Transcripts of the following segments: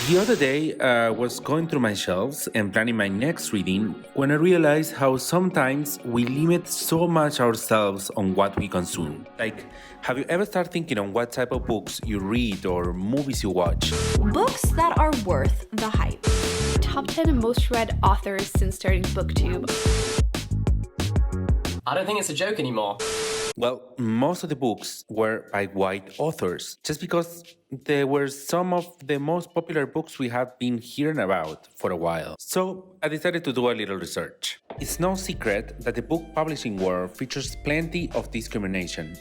The other day, I was going through my shelves and planning my next reading when I realized how sometimes we limit so much ourselves on what we consume. Like, have you ever started thinking on what type of books you read or movies you watch? Books that are worth the hype. Top 10 most read authors since starting BookTube. I don't think it's a joke anymore. Well, most of the books were by white authors, just because they were some of the most popular books we have been hearing about for a while. So I decided to do a little research. It's no secret that the book publishing world features plenty of discrimination.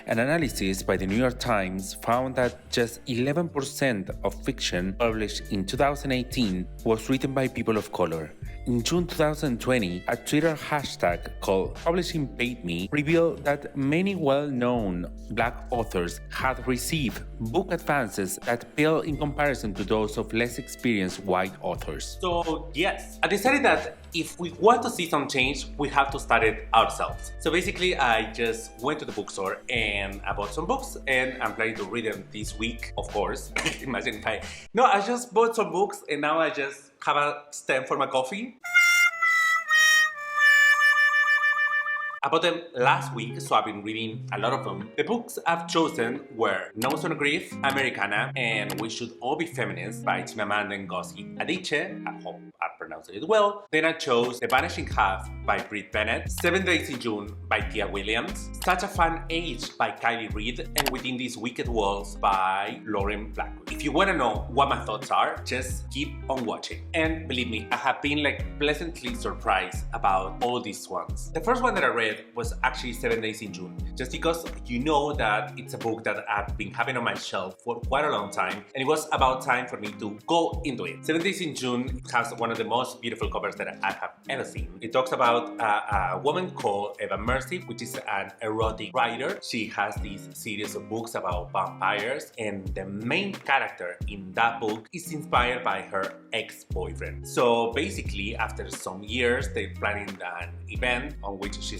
An analysis by the New York Times found that just 11% of fiction published in 2018 was written by people of color. In June 2020, a Twitter hashtag called Publishing Paid Me revealed that many well-known Black authors had received book advances that pale in comparison to those of less experienced white authors. So yes, I decided that if we want to see some change, we have to start it ourselves. So basically, I just went to the bookstore and I bought some books and I'm planning to read them this week, of course. Imagine if I just bought some books and now I just have a stamp for my coffee. I bought them last week, so I've been reading a lot of them. The books I've chosen were No Son of Grief, Americana, and We Should All Be Feminists by Chimamanda Ngozi Adichie. I hope I pronounced it well. Then I chose The Vanishing Half by Brit Bennett, 7 Days in June by Tia Williams, Such a Fun Age by Kylie Reid, and Within These Wicked Walls by Lauren Blackwood. If you want to know what my thoughts are, just keep on watching. And believe me, I have been pleasantly surprised about all these ones. The first one that I read was actually 7 Days in June, just because you know that it's a book that I've been having on my shelf for quite a long time, and it was about time for me to go into it. 7 Days in June has one of the most beautiful covers that I have ever seen. It talks about a woman called Eva Mercy, which is an erotic writer. She has this series of books about vampires, and the main character in that book is inspired by her ex-boyfriend. So basically, after some years, they're planning an event on which she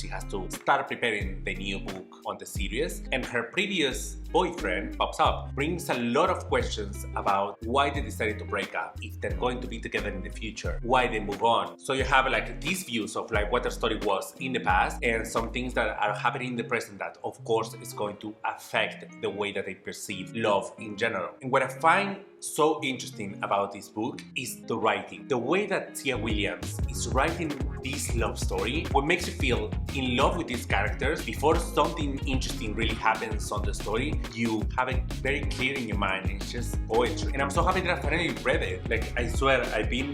has to start preparing the new book on the series, and her previous boyfriend pops up, brings a lot of questions about why they decided to break up, if they're going to be together in the future, why they move on. So you have these views of what their story was in the past and some things that are happening in the present that of course is going to affect the way that they perceive love in general. And what I find so interesting about this book is the writing. The way that Tia Williams is writing this love story, what makes you feel in love with these characters before something interesting really happens on the story, you have it very clear in your mind. It's just poetry. And I'm so happy that I finally read it. I swear, I've been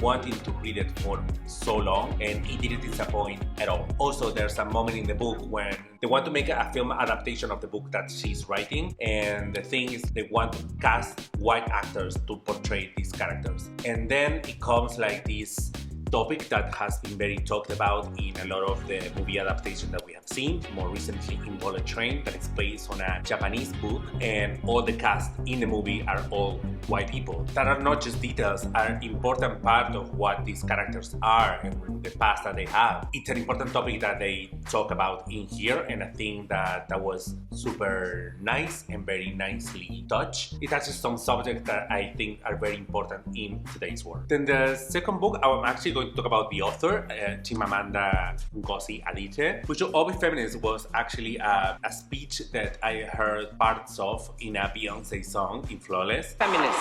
wanting to read it for so long and it didn't disappoint at all. Also, there's a moment in the book when they want to make a film adaptation of the book that she's writing, and the thing is they want to cast white actors to portray these characters. And then it comes this topic that has been very talked about in a lot of the movie adaptation that we have seen, more recently in Bullet Train, that is based on a Japanese book, and all the cast in the movie are all white people. That are not just details, are an important part of what these characters are and the past that they have. It's an important topic that they talk about in here, and I think that was super nice and very nicely touched. It touches some subjects that I think are very important in today's world. Then the second book, I'm actually going to talk about the author, Chimamanda Ngozi Adichie. We Should All Be Feminists was actually a speech that I heard parts of in a Beyonce song in Flawless. Feminist.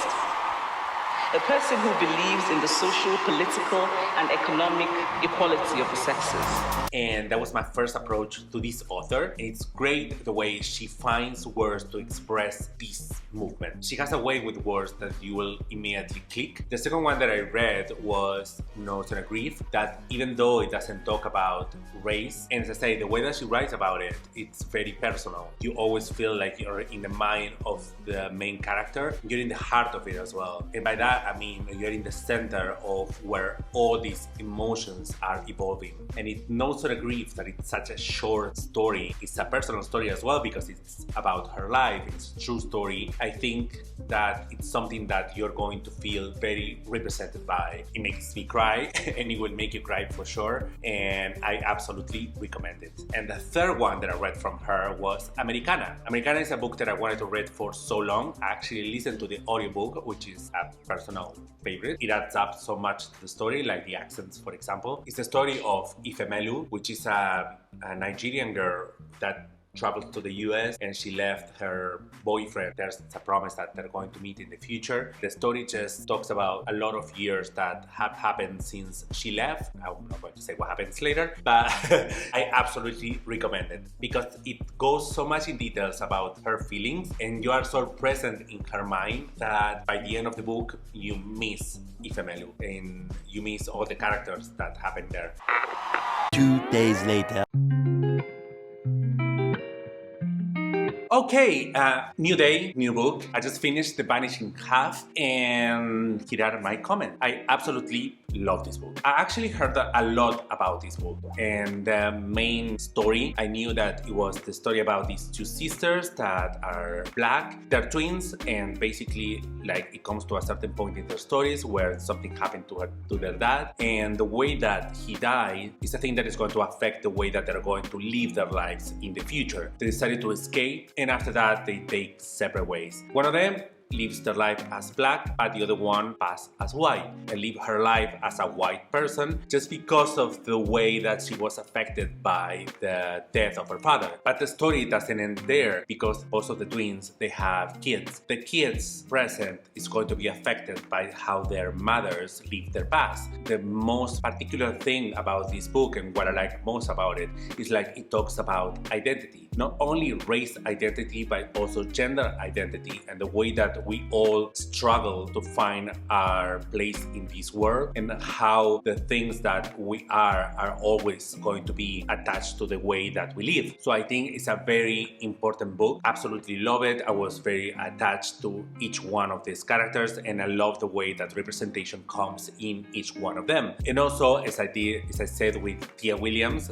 A person who believes in the social, political, and economic equality of the sexes. And that was my first approach to this author. It's great the way she finds words to express this movement. She has a way with words that you will immediately click. The second one that I read was No Son of Grief, that even though it doesn't talk about race, and as I say, the way that she writes about it, it's very personal. You always feel like you're in the mind of the main character. You're in the heart of it as well. And by that, that, I mean, you're in the center of where all these emotions are evolving. And it knows to the grief that it's such a short story. It's a personal story as well because it's about her life. It's a true story. I think that it's something that you're going to feel very represented by. It makes me cry and it will make you cry for sure. And I absolutely recommend it. And the third one that I read from her was Americana. Americana is a book that I wanted to read for so long. I actually listened to the audiobook, which is a personal favorite. It adds up so much to the story, like the accents, for example. It's the story of Ifemelu, which is a Nigerian girl that traveled to the US and she left her boyfriend. There's a promise that they're going to meet in the future. The story just talks about a lot of years that have happened since she left. I'm not going to say what happens later, but I absolutely recommend it because it goes so much in details about her feelings and you are so present in her mind that by the end of the book you miss Ifemelu and you miss all the characters that happen there. 2 days later. Okay, new day, new book. I just finished The Vanishing Half and here are my comments. I absolutely love this book. I actually heard a lot about this book and the main story, I knew that it was the story about these two sisters that are black. They're twins and basically like it comes to a certain point in their stories where something happened to their dad and the way that he died is a thing that is going to affect the way that they're going to live their lives in the future. They decided to escape and after that they take separate ways. One of them lives their life as black, but the other one passed as white and live her life as a white person just because of the way that she was affected by the death of her father. But the story doesn't end there because both of the twins, they have kids. The kids present is going to be affected by how their mothers live their past. The most particular thing about this book and what I like most about it is like it talks about identity. Not only race identity, but also gender identity and the way that we all struggle to find our place in this world and how the things that we are always going to be attached to the way that we live. So I think it's a very important book. Absolutely love it. I was very attached to each one of these characters and I love the way that representation comes in each one of them. And also, as I said with Tia Williams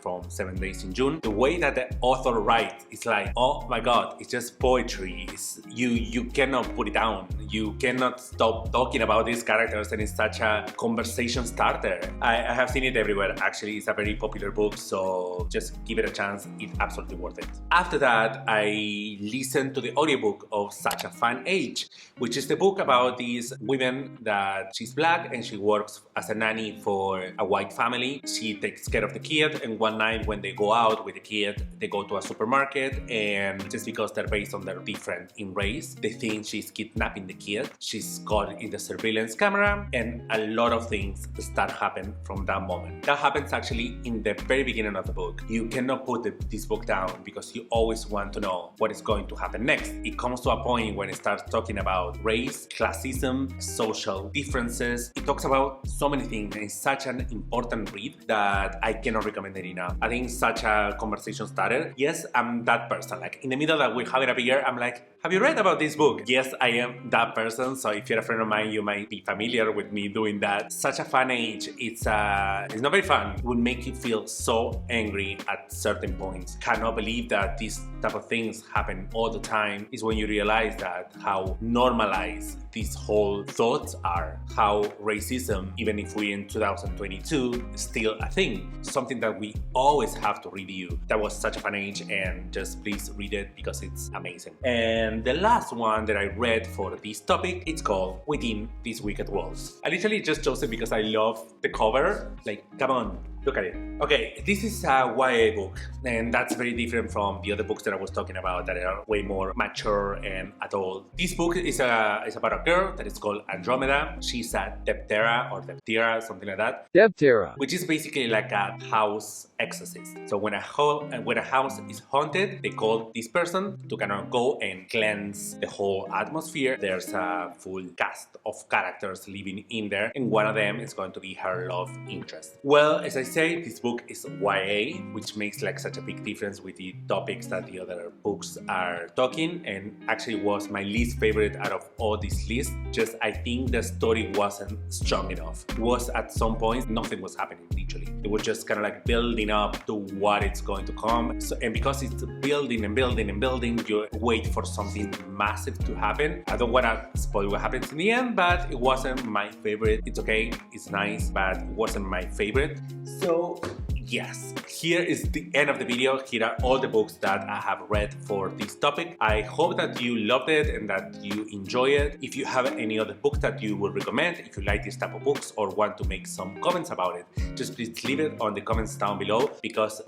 from 7 Days in June, the way that the author writes, it's like, oh my god, it's just poetry. You cannot put it down. You cannot stop talking about these characters and it's such a conversation starter. I have seen it everywhere. Actually, it's a very popular book, so just give it a chance. It's absolutely worth it. After that, I listened to the audiobook of Such a Fun Age, which is the book about these women that she's black and she works as a nanny for a white family. She takes care of the kid and one night when they go out with the kid, they go to a supermarket and just because they're based on their different in race, they think she's kidnapping the kid. She's caught in the surveillance camera and a lot of things start happening from that moment. That happens actually in the very beginning of the book. You cannot put this book down because you always want to know what is going to happen next. It comes to a point when it starts talking about race, classism, social differences. It talks about so many things and it's such an important read that I cannot recommend it enough. I think it's such a conversation starter. Yes, I'm that person. Like in the middle that we're having a beer, I'm like, have you read about this book? Yes, I am that person. So if you're a friend of mine, you might be familiar with me doing that. Such a fun age. It's not very fun. It will make you feel so angry at certain points. Cannot believe that these type of things happen all the time. Is when you realize that how normalized these whole thoughts are. How racism, even if we're in 2022, is still a thing. Something that we always have to review. That was such a fun age and just please read it because it's amazing. And the last one that I read for this topic, it's called Within These Wicked Walls. I literally just chose it because I love the cover. Like, come on, look at it. Okay, this is a YA book, and that's very different from the other books that I was talking about that are way more mature and adult. This book is about a girl that is called Andromeda. She's a Deptera or Deptera, something like that. Deptera. Which is basically like a house exorcist. So when a house is haunted, they call this person to kind of go and cleanse the whole atmosphere. There's a full cast of characters living in there, and one of them is going to be her love interest. Well, as I said say this book is YA, which makes like such a big difference with the topics that the other books are talking, and actually was my least favorite out of all this list. Just I think the story wasn't strong enough. It was at some points nothing was happening literally. It was just kind of like building up to what it's going to come. So, and because it's building and building and building, you wait for something massive to happen. I don't want to spoil what happens in the end, but it wasn't my favorite. It's okay, it's nice, but it wasn't my favorite. So yes, here is the end of the video. Here are all the books that I have read for this topic. I hope that you loved it and that you enjoy it. If you have any other book that you would recommend, if you like this type of books or want to make some comments about it, just please leave it on the comments down below, because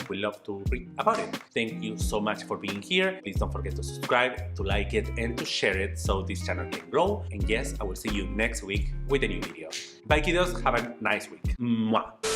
we love to read about it. Thank you so much for being here. Please don't forget to subscribe, to like it, and to share it so this channel can grow. And yes, I will see you next week with a new video. Bye kiddos, have a nice week. Mwah.